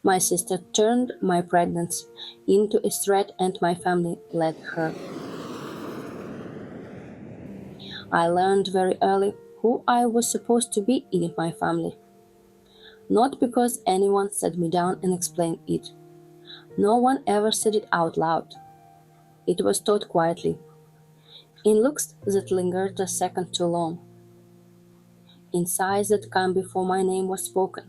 My sister turned my pregnancy into a threat and my family let her. I learned very early who I was supposed to be in my family. Not because anyone sat me down and explained it. No one ever said it out loud. It was taught quietly, in looks that lingered a second too long, in sighs that came before my name was spoken,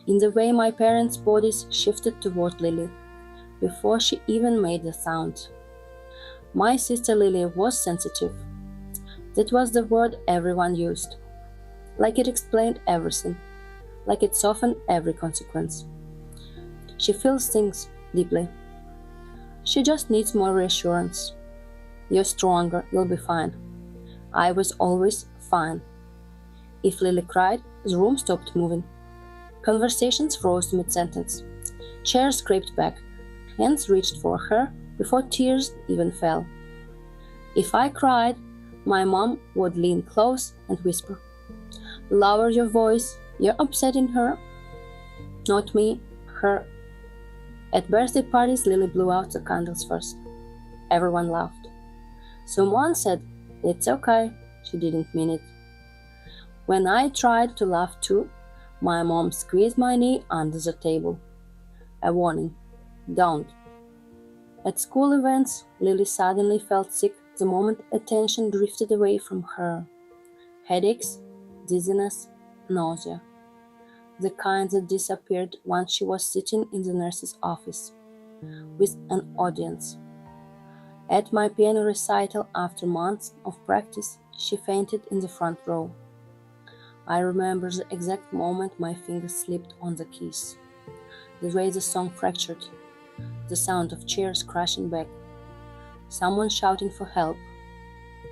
in the way my parents' bodies shifted toward Lily before she even made a sound. My sister Lily was sensitive. That was the word everyone used. Like it explained everything, like it softened every consequence. She feels things deeply. She just needs more reassurance. You're stronger, you'll be fine. I was always fine. If Lily cried, the room stopped moving. Conversations froze mid-sentence. Chairs scraped back. Hands reached for her before tears even fell. If I cried, my mom would lean close and whisper, "Lower your voice, you're upsetting her." Not me, her. At birthday parties, Lily blew out the candles first. Everyone laughed. Someone said, "It's okay," she didn't mean it. When I tried to laugh too, my mom squeezed my knee under the table. A warning, don't. At school events, Lily suddenly felt sick the moment attention drifted away from her. Headaches, dizziness, nausea. The kind that disappeared once she was sitting in the nurse's office, with an audience. At my piano recital after months of practice, she fainted in the front row. I remember the exact moment my fingers slipped on the keys, the way the song fractured, the sound of chairs crashing back, someone shouting for help.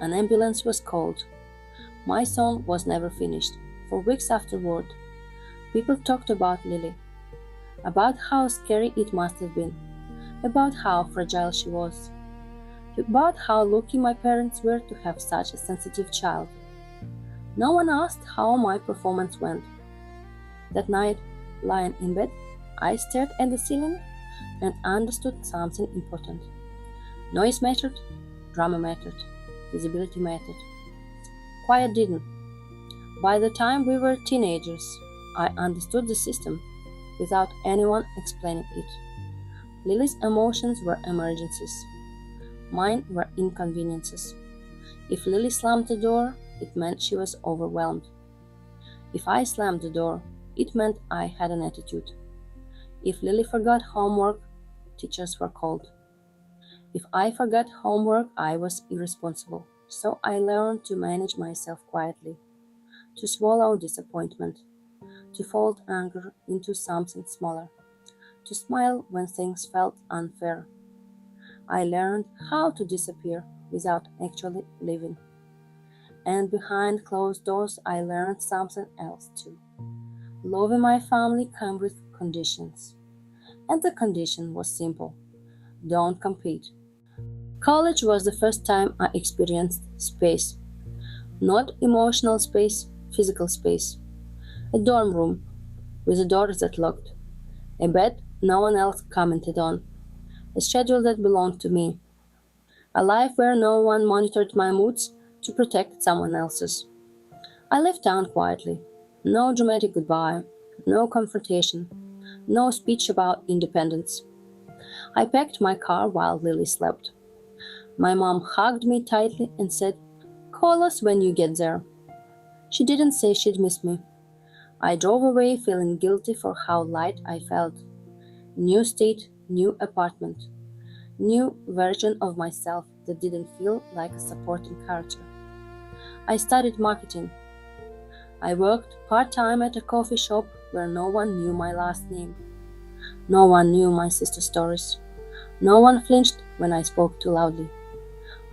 An ambulance was called. My song was never finished. For weeks afterward, people talked about Lily, about how scary it must have been, about how fragile she was, about how lucky my parents were to have such a sensitive child. No one asked how my performance went. That night, lying in bed, I stared at the ceiling and understood something important. Noise mattered, drama mattered, visibility mattered. Quiet didn't. By the time we were teenagers, I understood the system without anyone explaining it. Lily's emotions were emergencies. Mine were inconveniences. If Lily slammed the door, it meant she was overwhelmed. If I slammed the door, it meant I had an attitude. If Lily forgot homework, teachers were called. If I forgot homework, I was irresponsible. So I learned to manage myself quietly, to swallow disappointment, to fold anger into something smaller, to smile when things felt unfair. I learned how to disappear without actually leaving. And behind closed doors, I learned something else too. Loving my family came with conditions. And the condition was simple. Don't compete. College was the first time I experienced space. Not emotional space, physical space. A dorm room with a door that locked. A bed no one else commented on. A schedule that belonged to me. A life where no one monitored my moods to protect someone else's. I left town quietly. No dramatic goodbye. No confrontation. No speech about independence. I packed my car while Lily slept. My mom hugged me tightly and said, "Call us when you get there." She didn't say she'd miss me. I drove away feeling guilty for how light I felt. New state, new apartment. New version of myself that didn't feel like a supporting character. I studied marketing. I worked part-time at a coffee shop where no one knew my last name. No one knew my sister's stories. No one flinched when I spoke too loudly.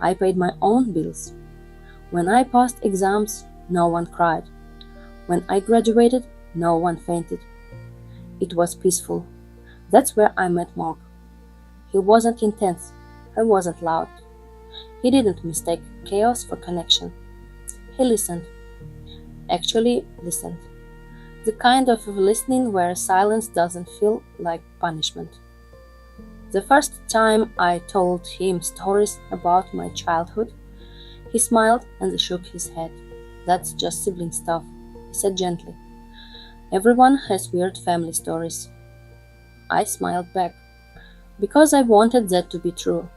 I paid my own bills. When I passed exams, no one cried. When I graduated, no one fainted. It was peaceful. That's where I met Mark. He wasn't intense. He wasn't loud. He didn't mistake chaos for connection. He listened. Actually listened. the kind of listening where silence doesn't feel like punishment. The first time I told him stories about my childhood, he smiled and shook his head. "That's just sibling stuff," he said gently. "Everyone has weird family stories." I smiled back, because I wanted that to be true.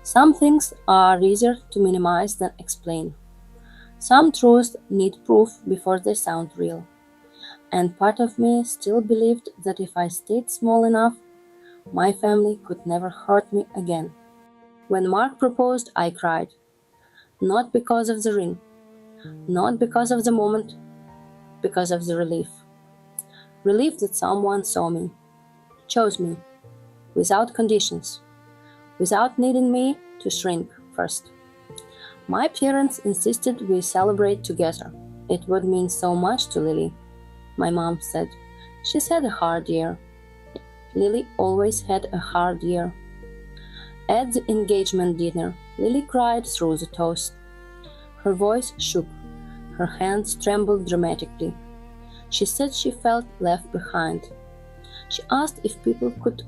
Some things are easier to minimize than explain. Some truths need proof before they sound real. And part of me still believed that if I stayed small enough, my family could never hurt me again. When Mark proposed, I cried. Not because of the ring, not because of the moment, because of the relief. Relief that someone saw me, chose me, without conditions, without needing me to shrink first. My parents insisted we celebrate together. It would mean so much to Lily, my mom said. She's had a hard year. Lily always had a hard year. At the engagement dinner, Lily cried through the toast. Her voice shook. Her hands trembled dramatically. She said she felt left behind. She asked if people could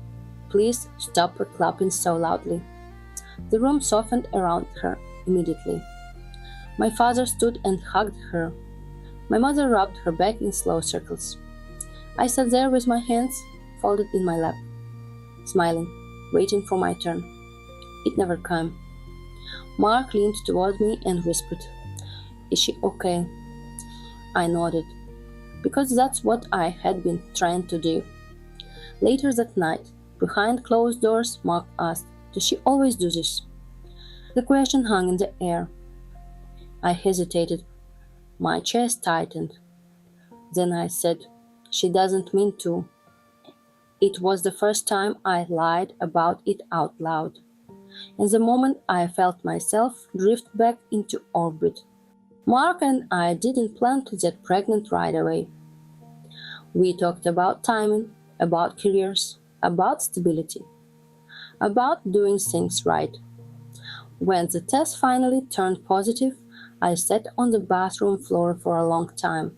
please stop clapping so loudly. The room softened around her immediately. My father stood and hugged her. My mother rubbed her back in slow circles. I sat there with my hands folded in my lap, smiling, waiting for my turn. It never came. Mark leaned toward me and whispered, "Is she okay?" I nodded, because that's what I had been trying to do. Later that night, behind closed doors, Mark asked, "Does she always do this?" The question hung in the air. I hesitated. My chest tightened. Then I said, "She doesn't mean to." It was the first time I lied about it out loud. In the moment, I felt myself drift back into orbit. Mark and I didn't plan to get pregnant right away. We talked about timing, about careers, about stability, about doing things right. When the test finally turned positive, I sat on the bathroom floor for a long time.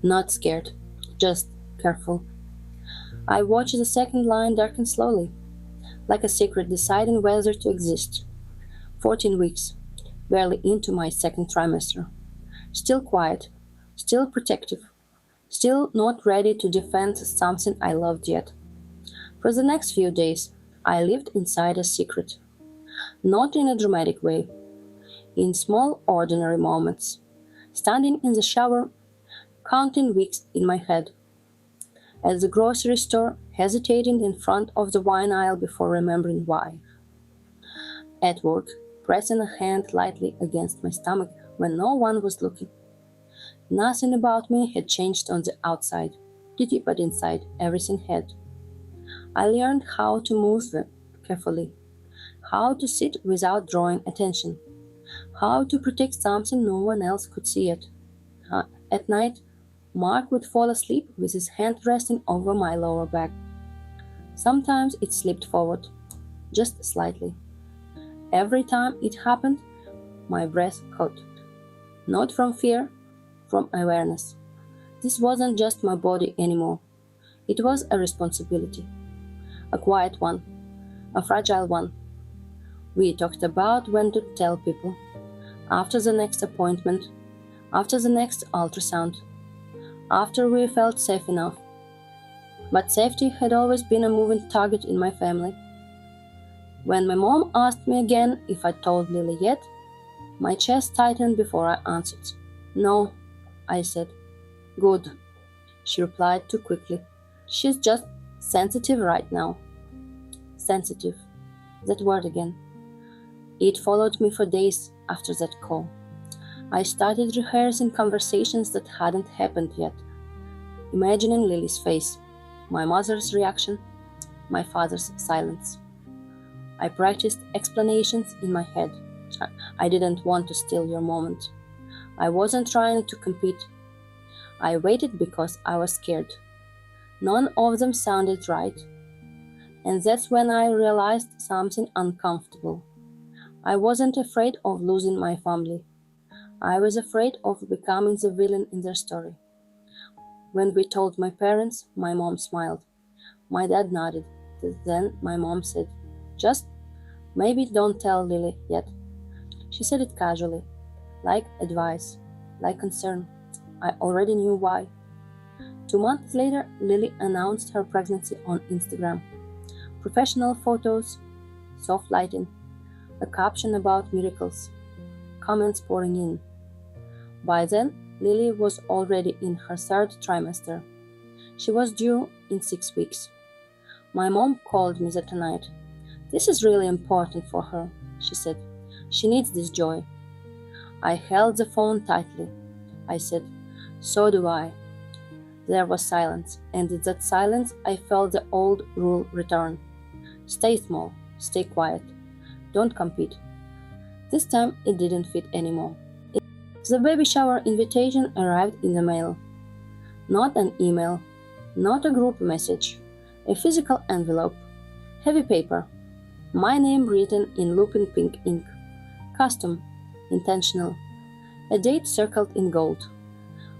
Not scared, just careful. I watched the second line darken slowly, like a secret deciding whether to exist. 14 weeks, barely into my second trimester. Still quiet, still protective, still not ready to defend something I loved yet. For the next few days, I lived inside a secret. Not in a dramatic way, in small, ordinary moments. Standing in the shower, counting weeks in my head. At the grocery store, hesitating in front of the wine aisle before remembering why. At work, pressing a hand lightly against my stomach when no one was looking. Nothing about me had changed on the outside, but inside everything had. I learned how to move carefully, how to sit without drawing attention, how to protect something no one else could see it. At night, Mark would fall asleep with his hand resting over my lower back. Sometimes it slipped forward, just slightly. Every time it happened, my breath caught. Not from fear, from awareness. This wasn't just my body anymore. It was a responsibility. A quiet one, a fragile one. We talked about when to tell people. After the next appointment, after the next ultrasound, after we felt safe enough. But safety had always been a moving target in my family. When my mom asked me again if I told Lily yet, my chest tightened before I answered. "No," I said. "Good," she replied too quickly. "She's just sensitive right now." Sensitive. That word again. It followed me for days after that call. I started rehearsing conversations that hadn't happened yet, imagining Lily's face, my mother's reaction, my father's silence. I practiced explanations in my head. I didn't want to steal your moment. I wasn't trying to compete. I waited because I was scared. None of them sounded right. And that's when I realized something uncomfortable. I wasn't afraid of losing my family. I was afraid of becoming the villain in their story. When we told my parents, my mom smiled. My dad nodded. Then my mom said, "Just maybe don't tell Lily yet." She said it casually, like advice, like concern. I already knew why. 2 months later, Lily announced her pregnancy on Instagram. Professional photos, soft lighting, a caption about miracles, comments pouring in. By then, Lily was already in her third trimester. She was due in 6 weeks. My mom called me that night. "This is really important for her," she said. "She needs this joy." I held the phone tightly. I said, "So do I." There was silence, and in that silence I felt the old rule return. Stay small, stay quiet, don't compete. This time it didn't fit anymore. The baby shower invitation arrived in the mail. Not an email, not a group message, a physical envelope, heavy paper, my name written in looping pink ink, custom, intentional, a date circled in gold.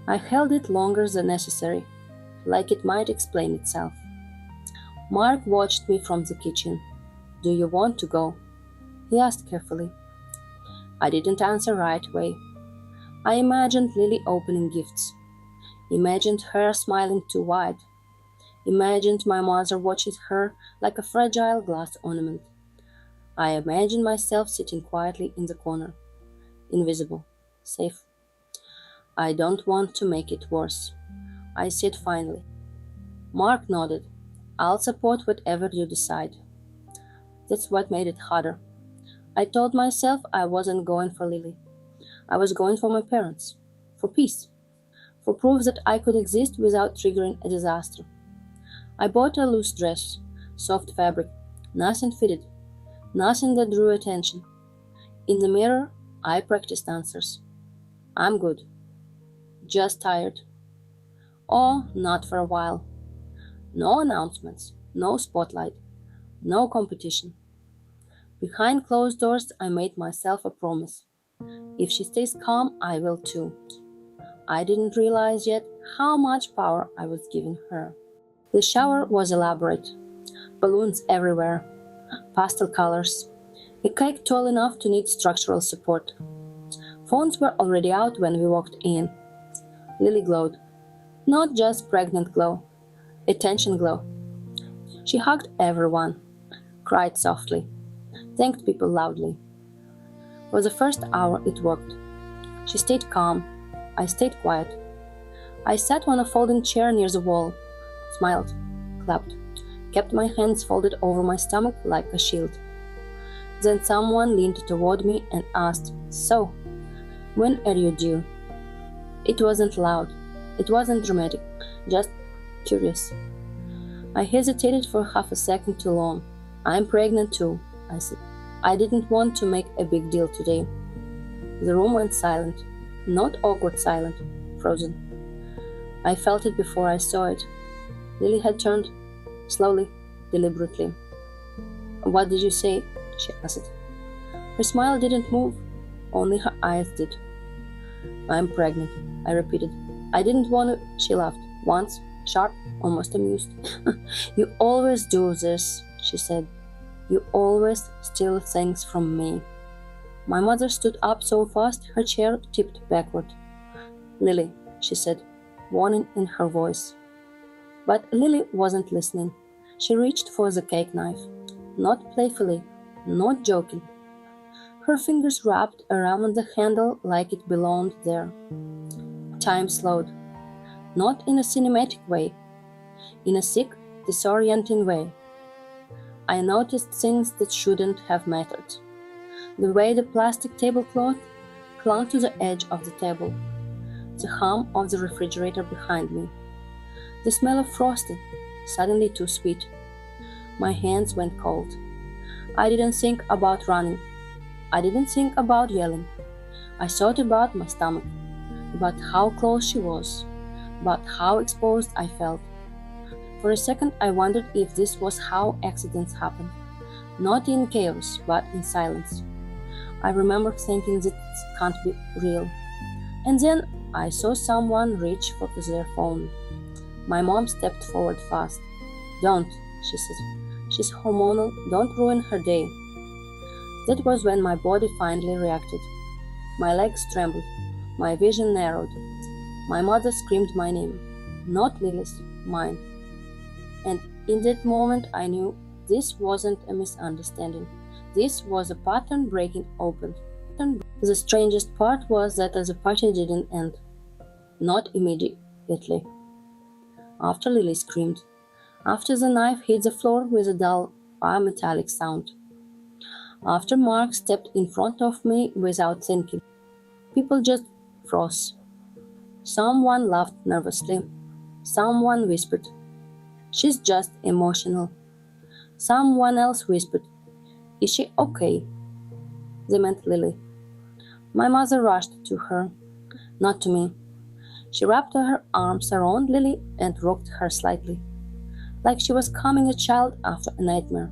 I held it longer than necessary, like it might explain itself. Mark watched me from the kitchen. "Do you want to go?" he asked carefully. I didn't answer right away. I imagined Lily opening gifts, imagined her smiling too wide, imagined my mother watching her like a fragile glass ornament. I imagined myself sitting quietly in the corner, invisible, safe. "I don't want to make it worse," I said finally. Mark nodded. "I'll support whatever you decide." That's what made it harder. I told myself I wasn't going for Lily. I was going for my parents, for peace, for proof that I could exist without triggering a disaster. I bought a loose dress, soft fabric, nothing fitted, nothing that drew attention. In the mirror, I practiced answers. "I'm good. Just tired." Or not for a while. No announcements, no spotlight, no competition. Behind closed doors, I made myself a promise. If she stays calm, I will too. I didn't realize yet how much power I was giving her. The shower was elaborate. Balloons everywhere, pastel colors, a cake tall enough to need structural support. Phones were already out when we walked in. Lily glowed. Not just pregnant glow, attention glow. She hugged everyone, cried softly, thanked people loudly. For the first hour it worked. She stayed calm. I stayed quiet. I sat on a folding chair near the wall, smiled, clapped, kept my hands folded over my stomach like a shield. Then someone leaned toward me and asked, "So, when are you due?" It wasn't loud. It wasn't dramatic, just curious. I hesitated for half a second too long. "I'm pregnant too," I said. I didn't want to make a big deal today. The room went silent. Not awkward silent, frozen. I felt it before I saw it. Lily had turned, slowly, deliberately. "What did you say?" she asked. Her smile didn't move, only her eyes did. "I'm pregnant," I repeated. "I didn't want to," she laughed, once, sharp, almost amused. "You always do this," she said. "You always steal things from me." My mother stood up so fast her chair tipped backward. "Lily," she said, warning in her voice. But Lily wasn't listening. She reached for the cake knife, not playfully, not joking. Her fingers wrapped around the handle like it belonged there. Time slowed, not in a cinematic way, in a sick, disorienting way. I noticed things that shouldn't have mattered. The way the plastic tablecloth clung to the edge of the table, the hum of the refrigerator behind me, the smell of frosting, suddenly too sweet. My hands went cold. I didn't think about running. I didn't think about yelling. I thought about my stomach, about how close she was, about how exposed I felt. For a second I wondered if this was how accidents happen, not in chaos, but in silence. I remember thinking this can't be real. And then I saw someone reach for their phone. My mom stepped forward fast. "Don't," she said. "She's hormonal. Don't ruin her day." That was when my body finally reacted. My legs trembled. My vision narrowed. My mother screamed my name. Not Lily's, mine. And in that moment I knew this wasn't a misunderstanding. This was a pattern breaking open. The strangest part was that the party didn't end. Not immediately. After Lily screamed. After the knife hit the floor with a dull, metallic sound. After Mark stepped in front of me without thinking. People just froze. Someone laughed nervously. Someone whispered, "She's just emotional." Someone else whispered, "Is she okay?" They meant Lily. My mother rushed to her, not to me. She wrapped her arms around Lily and rocked her slightly, like she was calming a child after a nightmare.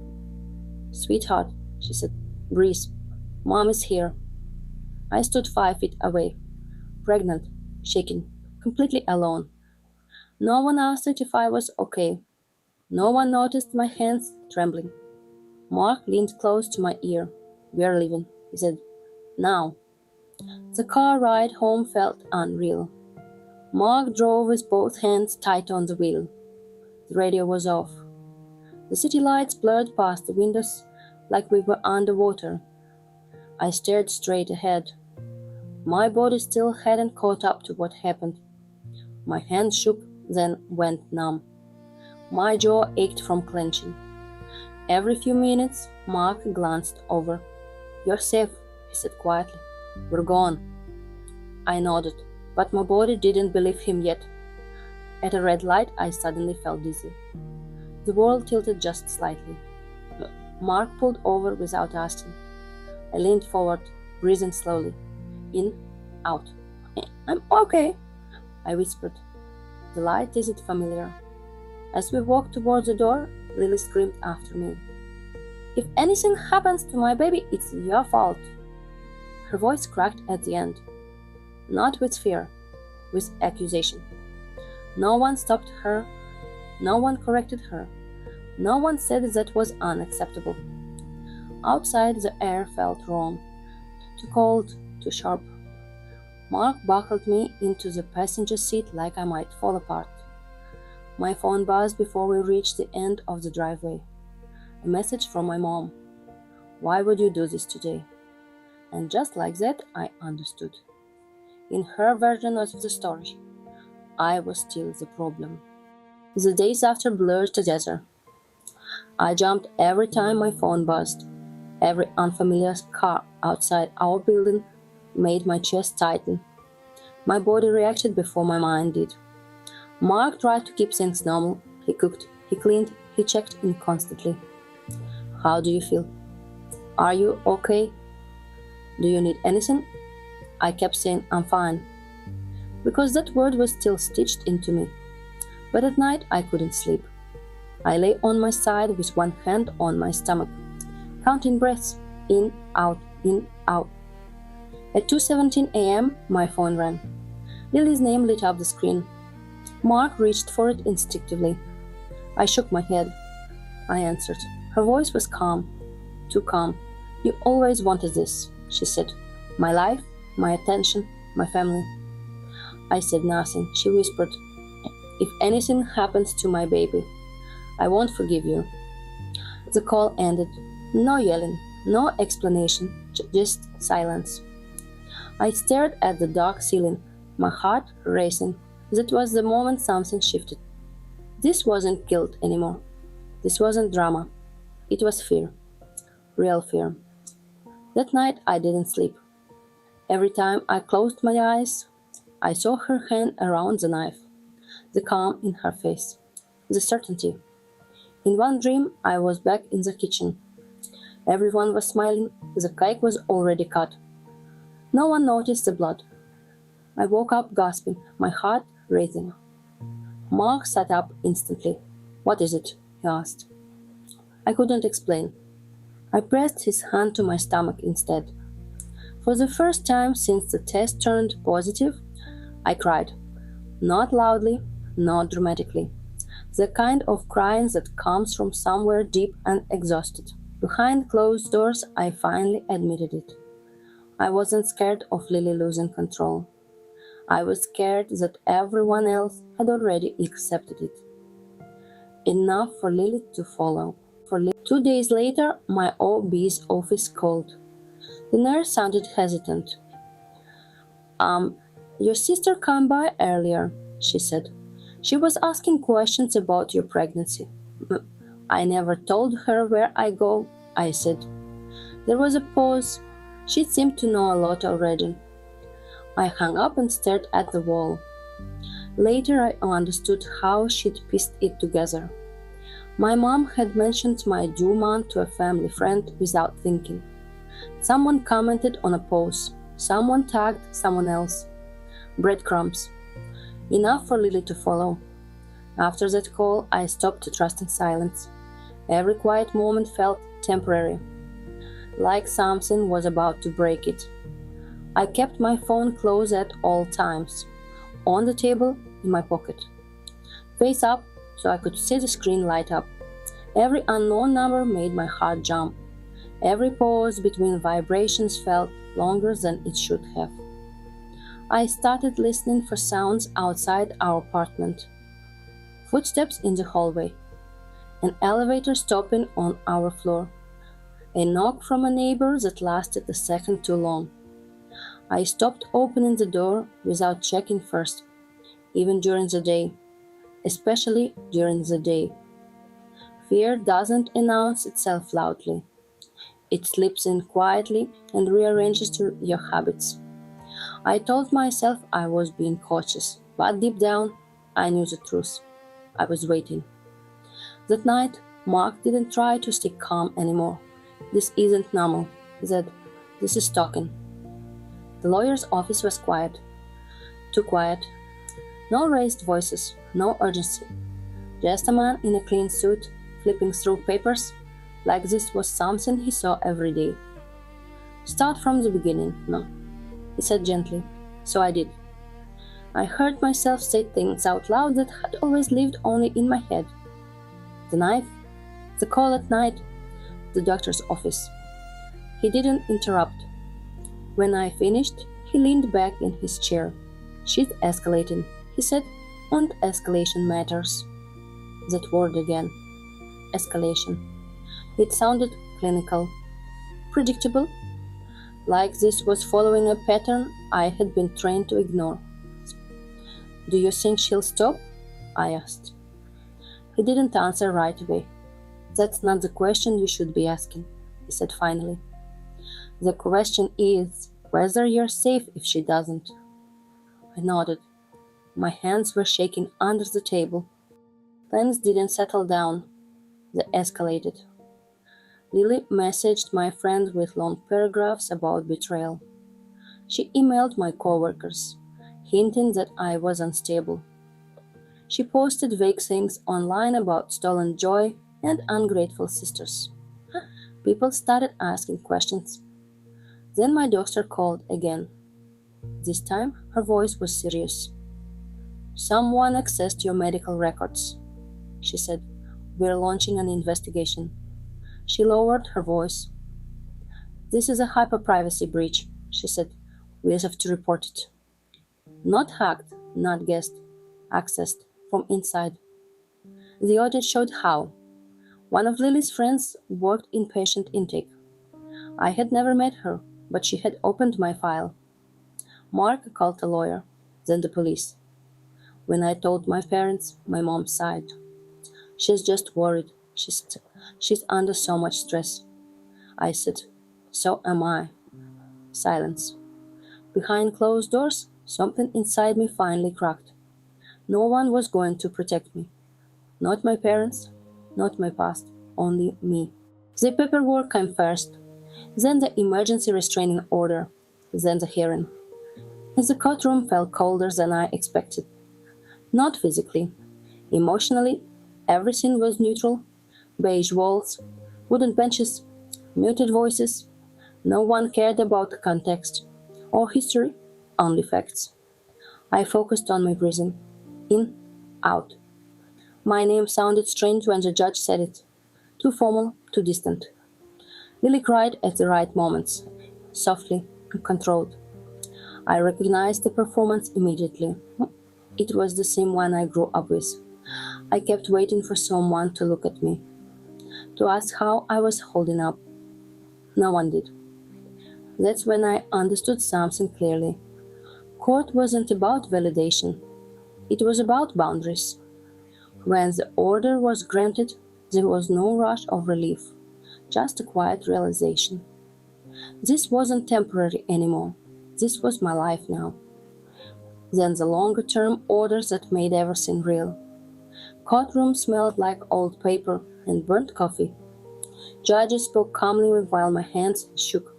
"Sweetheart," she said, "breathe. Mom is here." I stood 5 feet away, pregnant, shaking, completely alone. No one asked if I was okay. No one noticed my hands trembling. Mark leaned close to my ear. "We're leaving," he said. "Now." The car ride home felt unreal. Mark drove with both hands tight on the wheel. The radio was off. The city lights blurred past the windows like we were underwater. I stared straight ahead. My body still hadn't caught up to what happened. My hands shook, then went numb. My jaw ached from clenching. Every few minutes, Mark glanced over. "You're safe," he said quietly. "We're gone." I nodded, but my body didn't believe him yet. At a red light, I suddenly felt dizzy. The world tilted just slightly. Mark pulled over without asking. I leaned forward, breathing slowly. In, out. "I'm okay," I whispered. The light tasted familiar. As we walked towards the door, Lily screamed after me. "If anything happens to my baby, it's your fault." Her voice cracked at the end. Not with fear, with accusation. No one stopped her. No one corrected her. No one said that was unacceptable. Outside, the air felt wrong. Too cold, too sharp. Mark buckled me into the passenger seat like I might fall apart. My phone buzzed before we reached the end of the driveway. A message from my mom. "Why would you do this today?" And just like that, I understood. In her version of the story, I was still the problem. The days after blurred together. I jumped every time my phone buzzed. Every unfamiliar car outside our building made my chest tighten. My body reacted before my mind did. Mark tried to keep things normal. He cooked, he cleaned, he checked in constantly. "How do you feel? Are you okay? Do you need anything?" I kept saying, "I'm fine," because that word was still stitched into me. But at night I couldn't sleep. I lay on my side with one hand on my stomach, counting breaths, in, out, in, out. At 2:17 a.m., my phone rang. Lily's name lit up the screen. Mark reached for it instinctively. I shook my head. I answered. Her voice was calm, too calm. "You always wanted this," she said. "My life, my attention, my family." I said nothing. She whispered, "If anything happens to my baby, I won't forgive you." The call ended. No yelling, no explanation, just silence. I stared at the dark ceiling, my heart racing. That was the moment something shifted. This wasn't guilt anymore. This wasn't drama. It was fear. Real fear. That night I didn't sleep. Every time I closed my eyes, I saw her hand around the knife, the calm in her face, the certainty. In one dream, I was back in the kitchen. Everyone was smiling. The cake was already cut. No one noticed the blood. I woke up gasping, my heart racing. Mark sat up instantly. "What is it?" he asked. I couldn't explain. I pressed his hand to my stomach instead. For the first time since the test turned positive, I cried. Not loudly, not dramatically. The kind of crying that comes from somewhere deep and exhausted. Behind closed doors, I finally admitted it. I wasn't scared of Lily losing control. I was scared that everyone else had already accepted it. Enough for Lily to follow. 2 days later, my OB's office called. The nurse sounded hesitant. Your sister came by earlier, she said. She was asking questions about your pregnancy. I never told her where I go, I said. There was a pause. She seemed to know a lot already. I hung up and stared at the wall. Later I understood how she'd pieced it together. My mom had mentioned my due month to a family friend without thinking. Someone commented on a post. Someone tagged someone else. Breadcrumbs. Enough for Lily to follow. After that call, I stopped to trust in silence. Every quiet moment felt temporary, like something was about to break it. I kept my phone close at all times, on the table, in my pocket. Face up, so I could see the screen light up. Every unknown number made my heart jump. Every pause between vibrations felt longer than it should have. I started listening for sounds outside our apartment. Footsteps in the hallway. An elevator stopping on our floor. A knock from a neighbor that lasted a second too long. I stopped opening the door without checking first, even during the day, especially during the day. Fear doesn't announce itself loudly. It slips in quietly and rearranges your habits. I told myself I was being cautious, but deep down, I knew the truth. I was waiting. That night, Mark didn't try to stay calm anymore. This isn't normal, he said. This is stalking. The lawyer's office was quiet. Too quiet. No raised voices, no urgency. Just a man in a clean suit, flipping through papers, like this was something he saw every day. Start from the beginning, no, he said gently. So I did. I heard myself say things out loud that had always lived only in my head. The knife, the call at night, the doctor's office. He didn't interrupt. When I finished, he leaned back in his chair. She's escalating, he said, and escalation matters. That word again. Escalation. It sounded clinical. Predictable. Like this was following a pattern I had been trained to ignore. Do you think she'll stop? I asked. He didn't answer right away. That's not the question you should be asking, he said finally. The question is whether you're safe if she doesn't. I nodded. My hands were shaking under the table. Things didn't settle down. They escalated. Lily messaged my friend with long paragraphs about betrayal. She emailed my coworkers, hinting that I was unstable. She posted vague things online about stolen joy and ungrateful sisters. People started asking questions. Then my doctor called again. This time, her voice was serious. Someone accessed your medical records, she said. We're launching an investigation. She lowered her voice. This is a hyper-privacy breach, she said. We have to report it. Not hacked, not guessed, accessed from inside. The audit showed how. One of Lily's friends worked in patient intake. I had never met her, but she had opened my file. Mark called a lawyer, then the police. When I told my parents, my mom sighed. She's just worried. She's under so much stress. I said, so am I. Silence. Behind closed doors, something inside me finally cracked. No one was going to protect me. Not my parents, not my past, only me. The paperwork came first, then the emergency restraining order, then the hearing. And the courtroom felt colder than I expected. Not physically. Emotionally, everything was neutral. Beige walls, wooden benches, muted voices. No one cared about context or history, only facts. I focused on my breathing, in out. My name sounded strange when the judge said it. Too formal, too distant. Lily cried at the right moments, softly and controlled. I recognized the performance immediately. It was the same one I grew up with. I kept waiting for someone to look at me, to ask how I was holding up. No one did. That's when I understood something clearly. Court wasn't about validation. It was about boundaries. When the order was granted, there was no rush of relief, just a quiet realization. This wasn't temporary anymore. This was my life now. Then the longer-term orders that made everything real. Courtroom smelled like old paper and burnt coffee. Judges spoke calmly while my hands shook.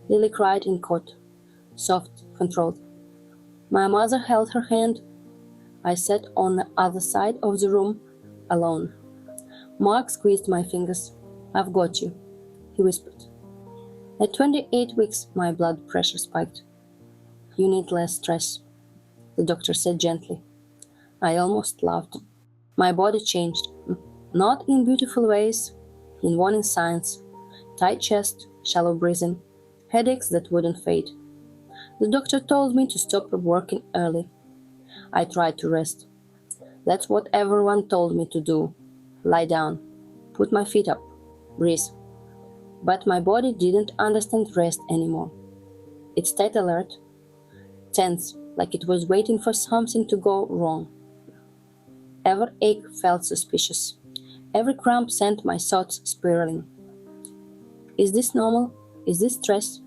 Lily cried in court, soft, controlled. My mother held her hand. I sat on the other side of the room, alone. Mark squeezed my fingers. "I've got you," he whispered. At 28 weeks, my blood pressure spiked. "You need less stress," the doctor said gently. I almost laughed. My body changed, not in beautiful ways, in warning signs: tight chest, shallow breathing, headaches that wouldn't fade. The doctor told me to stop working early. I tried to rest. That's what everyone told me to do. Lie down, put my feet up, breathe. But my body didn't understand rest anymore. It stayed alert, tense, like it was waiting for something to go wrong. Every ache felt suspicious. Every cramp sent my thoughts spiraling. Is this normal? Is this stress?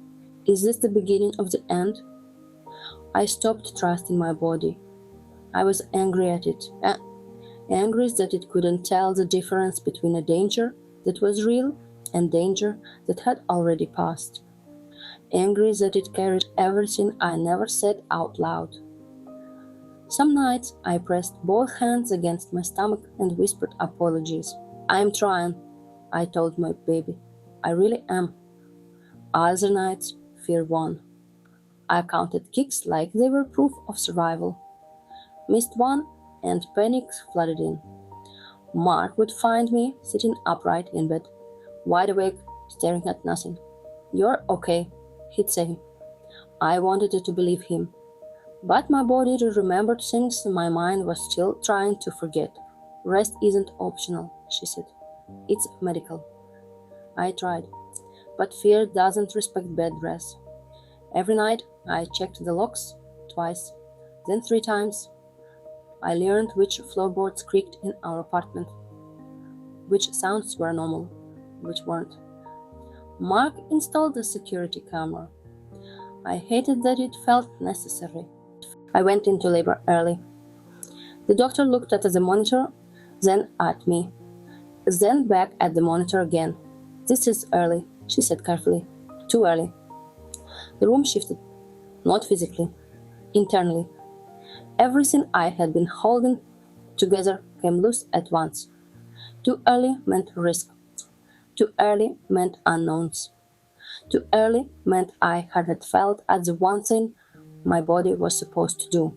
Is this the beginning of the end? I stopped trusting my body. I was angry at it. Angry that it couldn't tell the difference between a danger that was real and danger that had already passed. Angry that it carried everything I never said out loud. Some nights I pressed both hands against my stomach and whispered apologies. "I'm trying," I told my baby. "I really am." Other nights, fear won. I counted kicks like they were proof of survival. Missed one, and panic flooded in. Mark would find me sitting upright in bed, wide awake, staring at nothing. "You're okay," he'd say. I wanted to believe him, but my body remembered things my mind was still trying to forget. "Rest isn't optional," she said. "It's medical." I tried, but fear doesn't respect bed rest. Every night I checked the locks, twice, then 3 times. I learned which floorboards creaked in our apartment, which sounds were normal, which weren't. Mark installed a security camera. I hated that it felt necessary. I went into labor early. The doctor looked at the monitor, then at me, then back at the monitor again. "This is early," she said carefully. "Too early." The room shifted, not physically, internally. Everything I had been holding together came loose at once. Too early meant risk. Too early meant unknowns. Too early meant I hadn't felt at the one thing my body was supposed to do.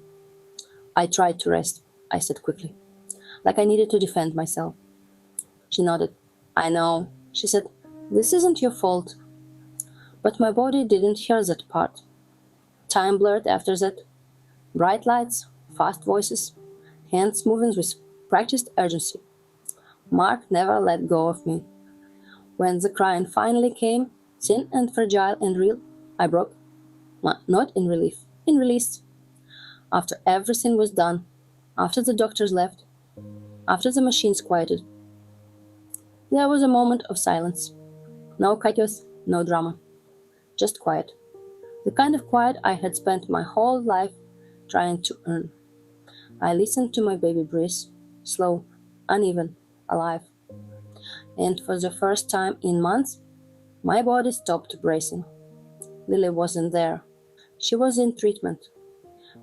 "I tried to rest," I said quickly, like I needed to defend myself. She nodded. "I know," she said. "This isn't your fault." But my body didn't hear that part. Time blurred after that. Bright lights, fast voices, hands moving with practiced urgency. Mark never let go of me. When the crying finally came, thin and fragile and real, I broke. Not in relief, in release. After everything was done, after the doctors left, after the machines quieted, there was a moment of silence. No chaos, no drama. Just quiet. The kind of quiet I had spent my whole life trying to earn. I listened to my baby breathe, slow, uneven, alive. And for the first time in months, my body stopped bracing. Lily wasn't there. She was in treatment.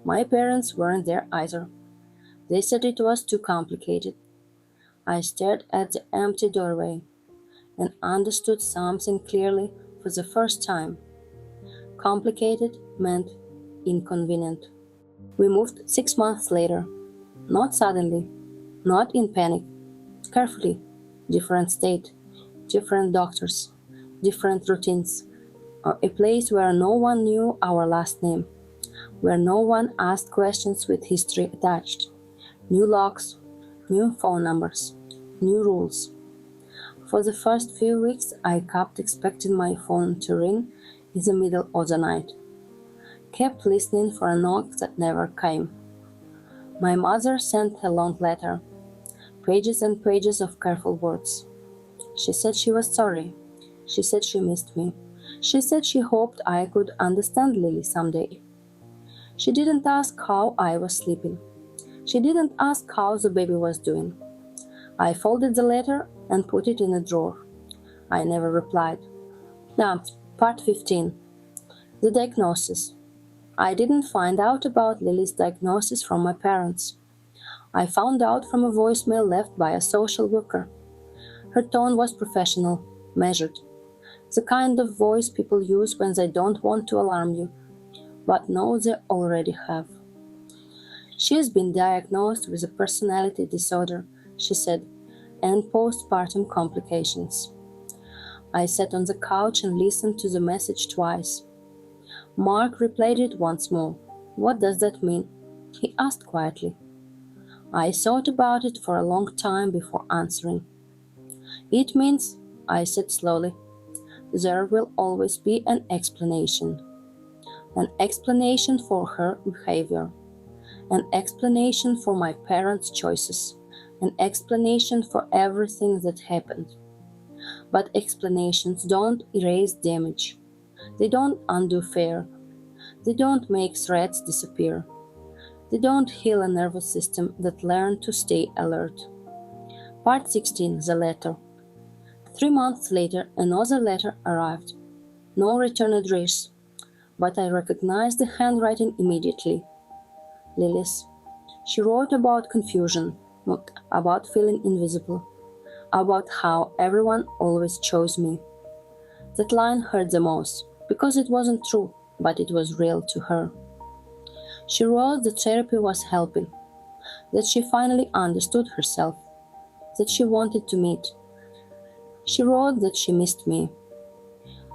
My parents weren't there either. They said it was too complicated. I stared at the empty doorway and understood something clearly for the first time. Complicated meant inconvenient. We moved 6 months later. Not suddenly, not in panic, carefully, different state, different doctors, different routines, a place where no one knew our last name, where no one asked questions with history attached, new locks, new phone numbers, new rules. For the first few weeks, I kept expecting my phone to ring in the middle of the night, kept listening for a knock that never came. My mother sent a long letter, pages and pages of careful words. She said she was sorry. She said she missed me. She said she hoped I could understand Lily someday. She didn't ask how I was sleeping. She didn't ask how the baby was doing. I folded the letter and put it in a drawer. I never replied. Now, part 15. The diagnosis. I didn't find out about Lily's diagnosis from my parents. I found out from a voicemail left by a social worker. Her tone was professional, measured. The kind of voice people use when they don't want to alarm you, but know they already have. She has been diagnosed with a personality disorder, she said, and postpartum complications. I sat on the couch and listened to the message twice. Mark replayed it once more. What does that mean? He asked quietly. I thought about it for a long time before answering. It means, I said slowly, there will always be an explanation. An explanation for her behavior. An explanation for my parents' choices. An explanation for everything that happened. But explanations don't erase damage. They don't undo fear. They don't make threats disappear. They don't heal a nervous system that learned to stay alert. Part 16. The letter. 3 months later, another letter arrived. No return address, but I recognized the handwriting immediately. Lily's. She wrote about confusion, about feeling invisible, about how everyone always chose me. That line hurt the most, because it wasn't true, but it was real to her. She wrote that therapy was helping, that she finally understood herself, that she wanted to meet. She wrote that she missed me.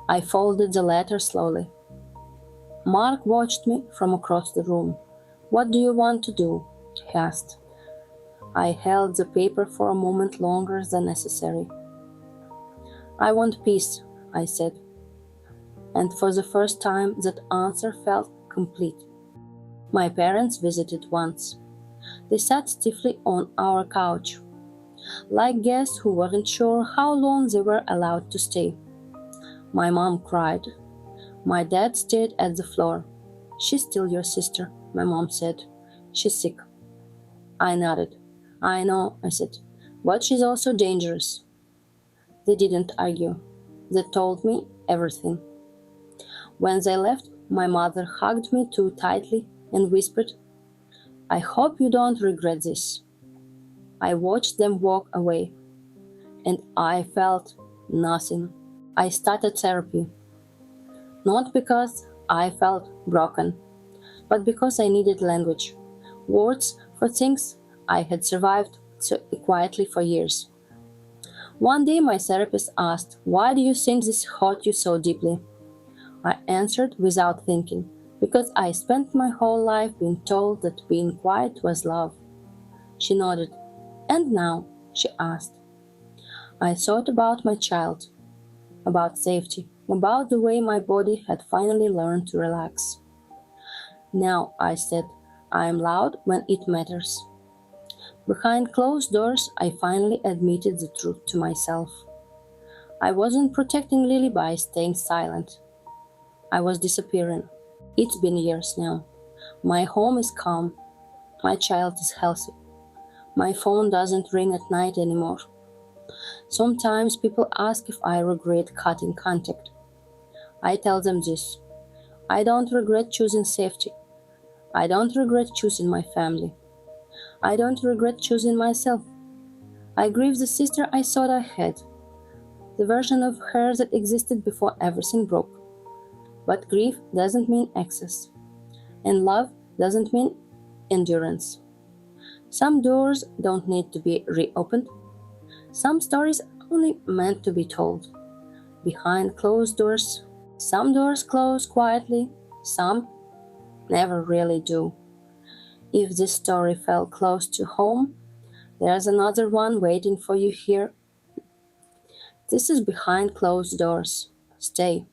I folded the letter slowly. Mark watched me from across the room. What do you want to do? He asked. I held the paper for a moment longer than necessary. I want peace, I said. And for the first time, that answer felt complete. My parents visited once. They sat stiffly on our couch, like guests who weren't sure how long they were allowed to stay. My mom cried. My dad stared at the floor. She's still your sister, my mom said. She's sick. I nodded. I know, I said, but she's also dangerous. They didn't argue. They told me everything. When they left, my mother hugged me too tightly and whispered, I hope you don't regret this. I watched them walk away, and I felt nothing. I started therapy, not because I felt broken, but because I needed language, words for things I had survived so quietly for years. One day my therapist asked, why do you think this hurt you so deeply? I answered without thinking, because I spent my whole life being told that being quiet was love. She nodded. And now? She asked. I thought about my child, about safety, about the way my body had finally learned to relax. Now, I said, I am loud when it matters. Behind closed doors, I finally admitted the truth to myself. I wasn't protecting Lily by staying silent. I was disappearing. It's been years now. My home is calm. My child is healthy. My phone doesn't ring at night anymore. Sometimes people ask if I regret cutting contact. I tell them this. I don't regret choosing safety. I don't regret choosing my family. I don't regret choosing myself. I grieve the sister I thought I had, the version of her that existed before everything broke. But grief doesn't mean excess, and love doesn't mean endurance. Some doors don't need to be reopened. Some stories only meant to be told. Behind closed doors. Some doors close quietly, some never really do. If this story felt close to home, there's another one waiting for you here. This is Behind Closed Doors. Stay.